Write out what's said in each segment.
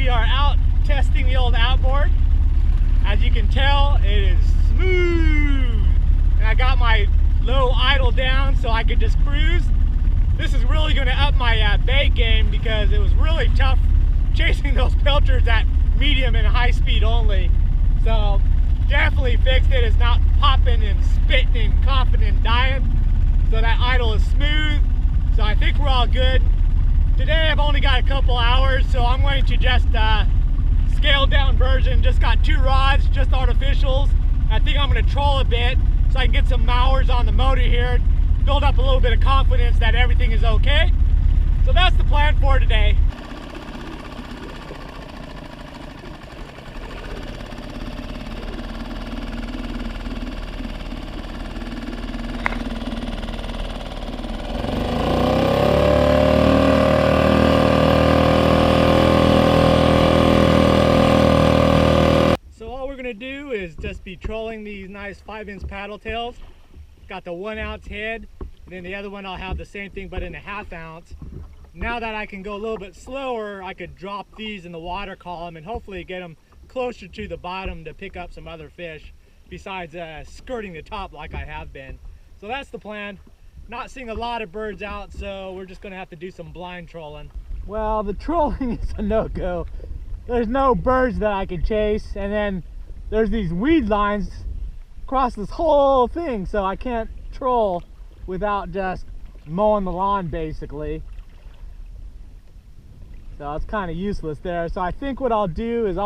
we are out testing the old outboard. As you can tell, it is smooth. And I got my low idle down so I could just cruise. This is really going to up my bait game because it was really tough chasing those pilchers at medium and high speed only. So definitely fixed it. It's not popping and spitting and coughing and dying. So that idle is smooth. So I think we're all good. Today I've only got a couple hours, so I'm going to just scaled down version. Just got 2 rods, just artificials. I think I'm going to troll a bit so I can get some hours on the motor here, build up a little bit of confidence that everything is okay. So that's the plan for today. Do is just be trolling these nice 5-inch paddle tails. Got the 1-ounce head, and then the other one I'll have the same thing but in a 1/2 ounce. Now that I can go a little bit slower, I could drop these in the water column and hopefully get them closer to the bottom to pick up some other fish besides skirting the top like I have been. So that's the plan. Not seeing a lot of birds out, so we're just gonna have to do some blind trolling. Well, the trolling is a no-go. There's no birds that I can chase, and then there's these weed lines across this whole thing, so I can't troll without just mowing the lawn basically. So it's kind of useless there. So I think what I'll do is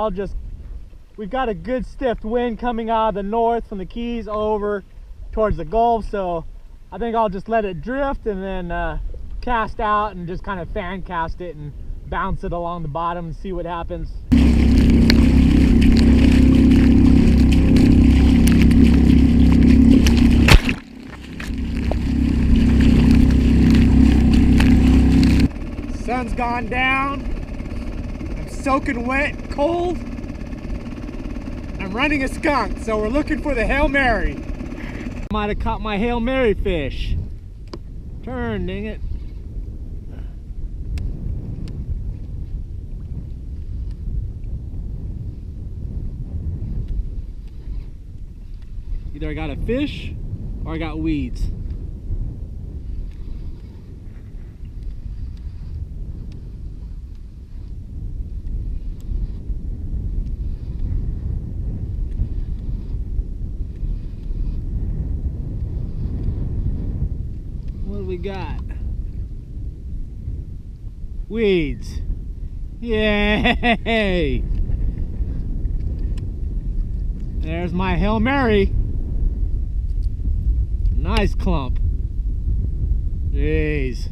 we've got a good stiff wind coming out of the north from the Keys over towards the Gulf, so I think I'll just let it drift and then cast out and just kind of fan cast it and bounce it along the bottom and see what happens. Sun's gone down. I'm soaking wet, cold. I'm running a skunk, so we're looking for the Hail Mary. Might have caught my Hail Mary fish. Turn, dang it. Either I got a fish or I got weeds. We got weeds. Yay! There's my Hail Mary. Nice clump. Jeez,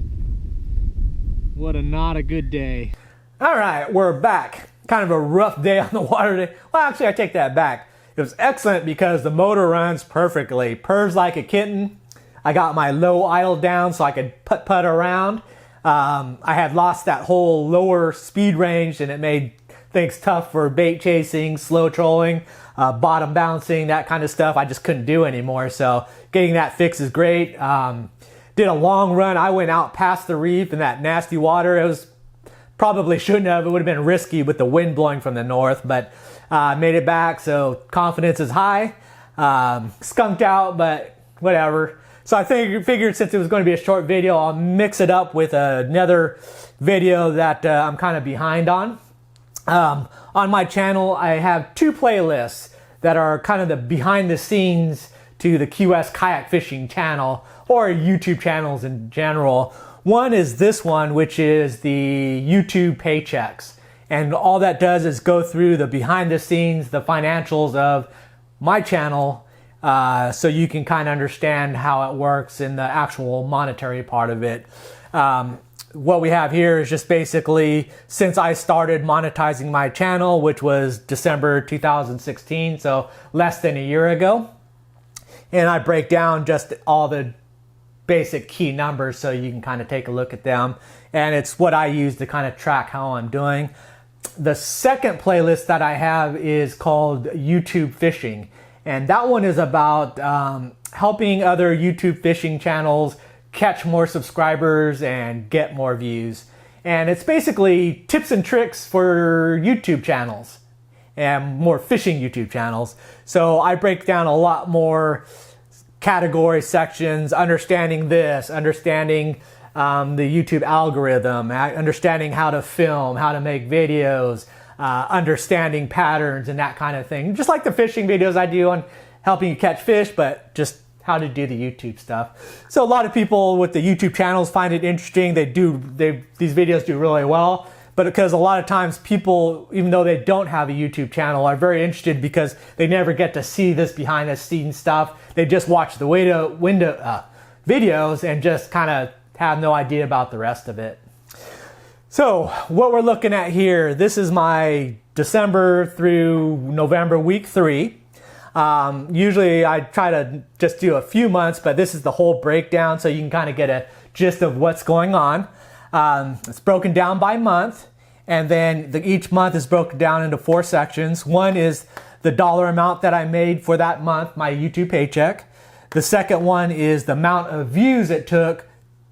what not a good day. All right, we're back. Kind of a rough day on the water today. Well, actually I take that back. It was excellent because the motor runs perfectly, purrs like a kitten. I got my low idle down so I could putt around. I had lost that whole lower speed range and it made things tough for bait chasing, slow trolling, bottom bouncing, that kind of stuff. I just couldn't do anymore. So getting that fix is great. Did a long run. I went out past the reef in that nasty water. It was probably shouldn't have. It would have been risky with the wind blowing from the north, but made it back. So confidence is high. Skunked out, but whatever. So I figured since it was going to be a short video, I'll mix it up with another video that I'm kind of behind on. On my channel, I have 2 playlists that are kind of the behind the scenes to the QS kayak fishing channel or YouTube channels in general. One is this one, which is the YouTube Paychecks. And all that does is go through the behind the scenes, the financials of my channel, so you can kind of understand how it works in the actual monetary part of it. What we have here is just basically since I started monetizing my channel, which was December 2016, so less than a year ago. And I break down just all the basic key numbers so you can kind of take a look at them. And it's what I use to kind of track how I'm doing. The second playlist that I have is called YouTube Fishing. And that one is about helping other YouTube fishing channels catch more subscribers and get more views. And it's basically tips and tricks for YouTube channels and more fishing YouTube channels. So I break down a lot more category sections, understanding this, understanding the YouTube algorithm, understanding how to film, how to make videos, understanding patterns and that kind of thing. Just like the fishing videos I do on helping you catch fish, but just how to do the YouTube stuff. So a lot of people with the YouTube channels find it interesting. These videos do really well, but because a lot of times people, even though they don't have a YouTube channel, are very interested because they never get to see this behind the scenes stuff. They just watch the videos and just kind of have no idea about the rest of it. So what we're looking at here, this is my December through November week 3. Usually I try to just do a few months, but this is the whole breakdown so you can kind of get a gist of what's going on. It's broken down by month, and then each month is broken down into 4 sections. One is the dollar amount that I made for that month, my YouTube paycheck. The second one is the amount of views it took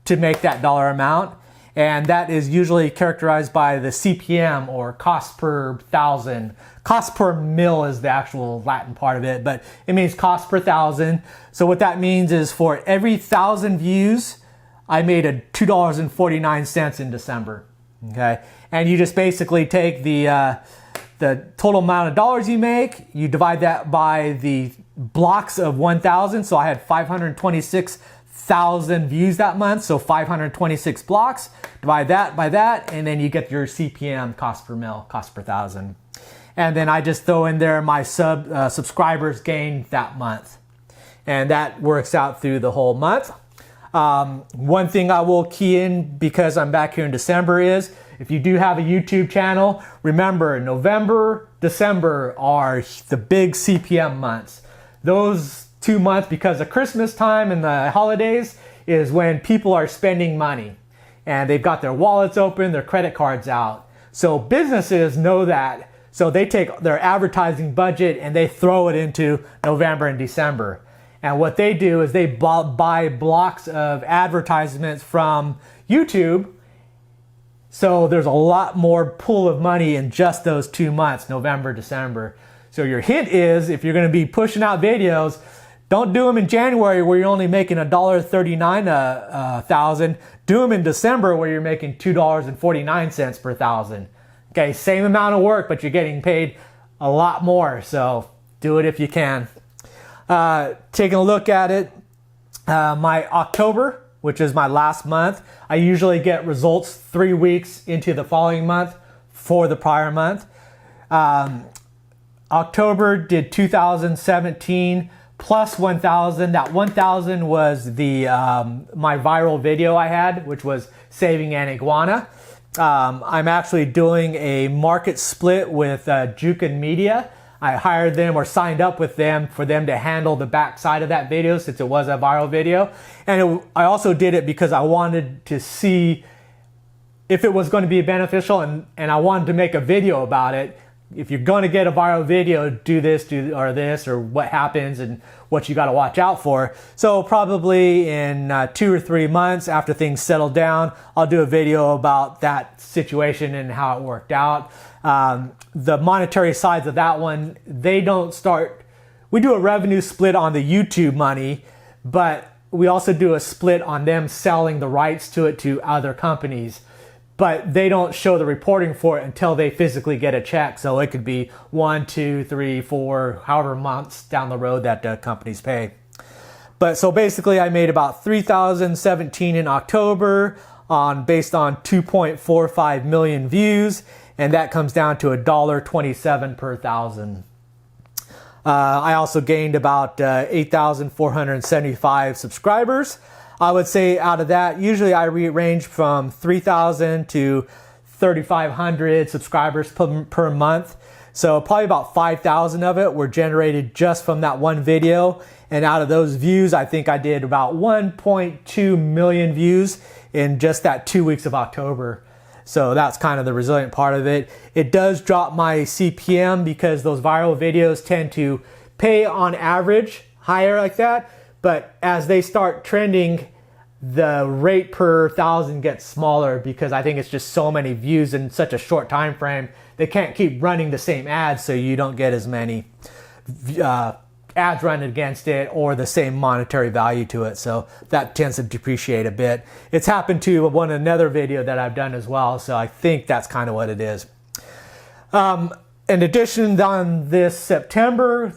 to make that dollar amount. And that is usually characterized by the CPM, or cost per thousand. Cost per mil is the actual Latin part of it, but it means cost per thousand. So what that means is for every 1,000 views, I made a $2.49 in December. Okay, and you just basically take the total amount of dollars you make, you divide that by the blocks of 1,000. So I had 526,000 views that month, so 526 blocks. Divide that by that, and then you get your CPM, cost per mil, cost per thousand. And then I just throw in there my subscribers gained that month, and that works out through the whole month. One thing I will key in because I'm back here in December is if you do have a YouTube channel, remember November, December are the big CPM months. Those 2 months, because of Christmas time and the holidays, is when people are spending money and they've got their wallets open, their credit cards out. So businesses know that. So they take their advertising budget and they throw it into November and December. And what they do is they buy blocks of advertisements from YouTube. So there's a lot more pool of money in just those 2 months, November, December. So your hint is, if you're going to be pushing out videos, don't do them in January where you're only making $1.39 a thousand. Do them in December where you're making $2.49 per thousand. Okay, same amount of work, but you're getting paid a lot more. So do it if you can. Taking a look at it, my October, which is my last month, I usually get results 3 weeks into the following month for the prior month. October did 2,017 plus 1,000. That 1,000 was the my viral video I had, which was saving an iguana. I'm actually doing a market split with Jukin Media. I hired them or signed up with them for them to handle the back side of that video since it was a viral video. And I also did it because I wanted to see if it was going to be beneficial, and I wanted to make a video about it. If you're going to get a viral video, do this, or what happens and what you got to watch out for. So probably in 2 or 3 months after things settle down, I'll do a video about that situation and how it worked out. The monetary sides of that one, they don't start. We do a revenue split on the YouTube money, but we also do a split on them selling the rights to it to other companies. But they don't show the reporting for it until they physically get a check. So it could be 1, 2, 3, 4, however months down the road that the companies pay. But so basically I made about 3,017 in October based on 2.45 million views. And that comes down to $1.27 per thousand. I also gained about 8,475 subscribers. I would say out of that, usually I range from 3,000 to 3,500 subscribers per month. So probably about 5,000 of it were generated just from that one video. And out of those views, I think I did about 1.2 million views in just that 2 weeks of October. So that's kind of the resilient part of it. It does drop my CPM because those viral videos tend to pay on average higher like that. But as they start trending, the rate per thousand gets smaller because I think it's just so many views in such a short time frame. They can't keep running the same ads, so you don't get as many ads running against it or the same monetary value to it. So that tends to depreciate a bit. It's happened to another video that I've done as well, so I think that's kind of what it is. In addition, on this September,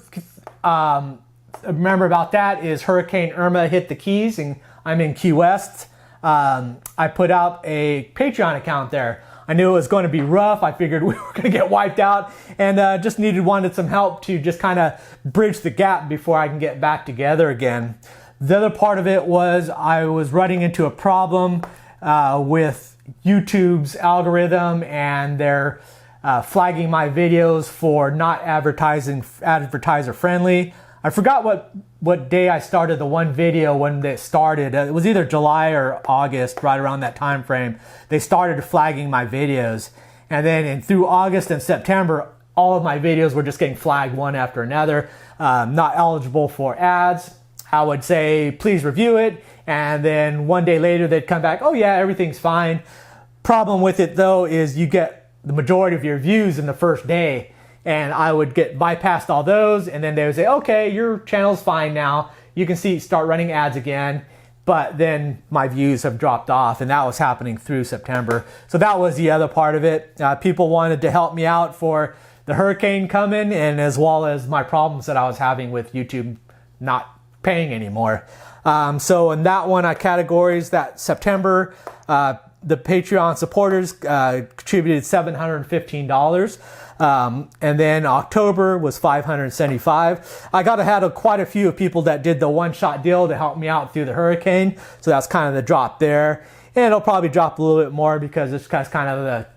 remember about that is Hurricane Irma hit the Keys, and I'm in Key West. I put out a Patreon account there. I knew it was going to be rough. I figured we were going to get wiped out, and just wanted some help to just kind of bridge the gap before I can get back together again. The other part of it was I was running into a problem with YouTube's algorithm, and they're flagging my videos for not advertiser friendly. I forgot what day I started the one video when it started. It was either July or August, right around that time frame. They started flagging my videos. And then through August and September, all of my videos were just getting flagged one after another. Not eligible for ads. I would say, please review it. And then one day later, they'd come back, oh yeah, everything's fine. Problem with it though is you get the majority of your views in the first day. And I would get bypassed all those, and then they would say, okay, your channel's fine now. You can start running ads again. But then my views have dropped off, and that was happening through September. So that was the other part of it. People wanted to help me out for the hurricane coming, and as well as my problems that I was having with YouTube not paying anymore. So in that one, categories that September, the Patreon supporters contributed $715. And then October was $575. I had quite a few people that did the one-shot deal to help me out through the hurricane. So that's kind of the drop there. And it'll probably drop a little bit more because it's kind of the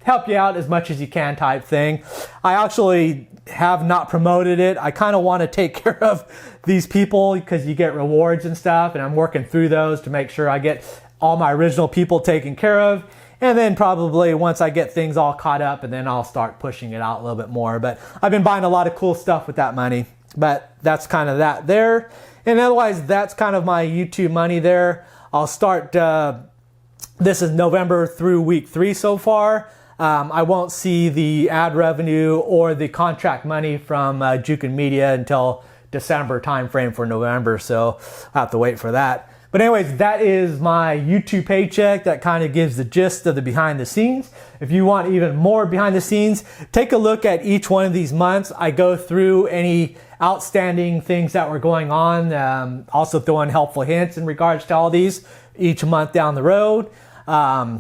help you out as much as you can type thing. I actually have not promoted it. I kind of want to take care of these people because you get rewards and stuff, and I'm working through those to make sure I get all my original people taken care of. And then probably once I get things all caught up, and then I'll start pushing it out a little bit more. But I've been buying a lot of cool stuff with that money. But that's kind of that there. And otherwise, that's kind of my YouTube money there. I'll start, this is November through week 3 so far. I won't see the ad revenue or the contract money from Jukin Media until December timeframe for November. So I'll have to wait for that. But anyways, that is my YouTube paycheck. That kind of gives the gist of the behind the scenes. If you want even more behind the scenes, take a look at each one of these months. I go through any outstanding things that were going on. Also throwing helpful hints in regards to all these each month down the road.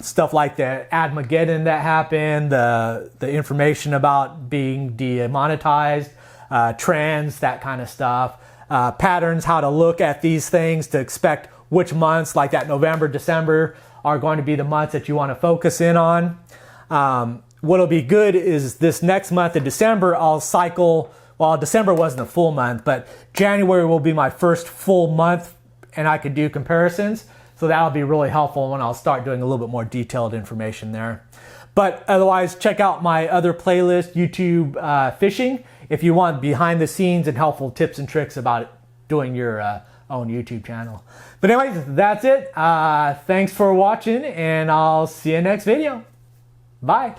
Stuff like the Admageddon that happened, the information about being demonetized, trends, that kind of stuff. Patterns, how to look at these things to expect which months, like that November, December, are going to be the months that you want to focus in on. What'll be good is this next month in December, I'll cycle, well, December wasn't a full month, but January will be my first full month, and I can do comparisons. So that'll be really helpful when I'll start doing a little bit more detailed information there. But otherwise, check out my other playlist, YouTube Fishing, if you want behind the scenes and helpful tips and tricks about doing your own YouTube channel. But anyways, that's it. Thanks for watching, and I'll see you next video. Bye.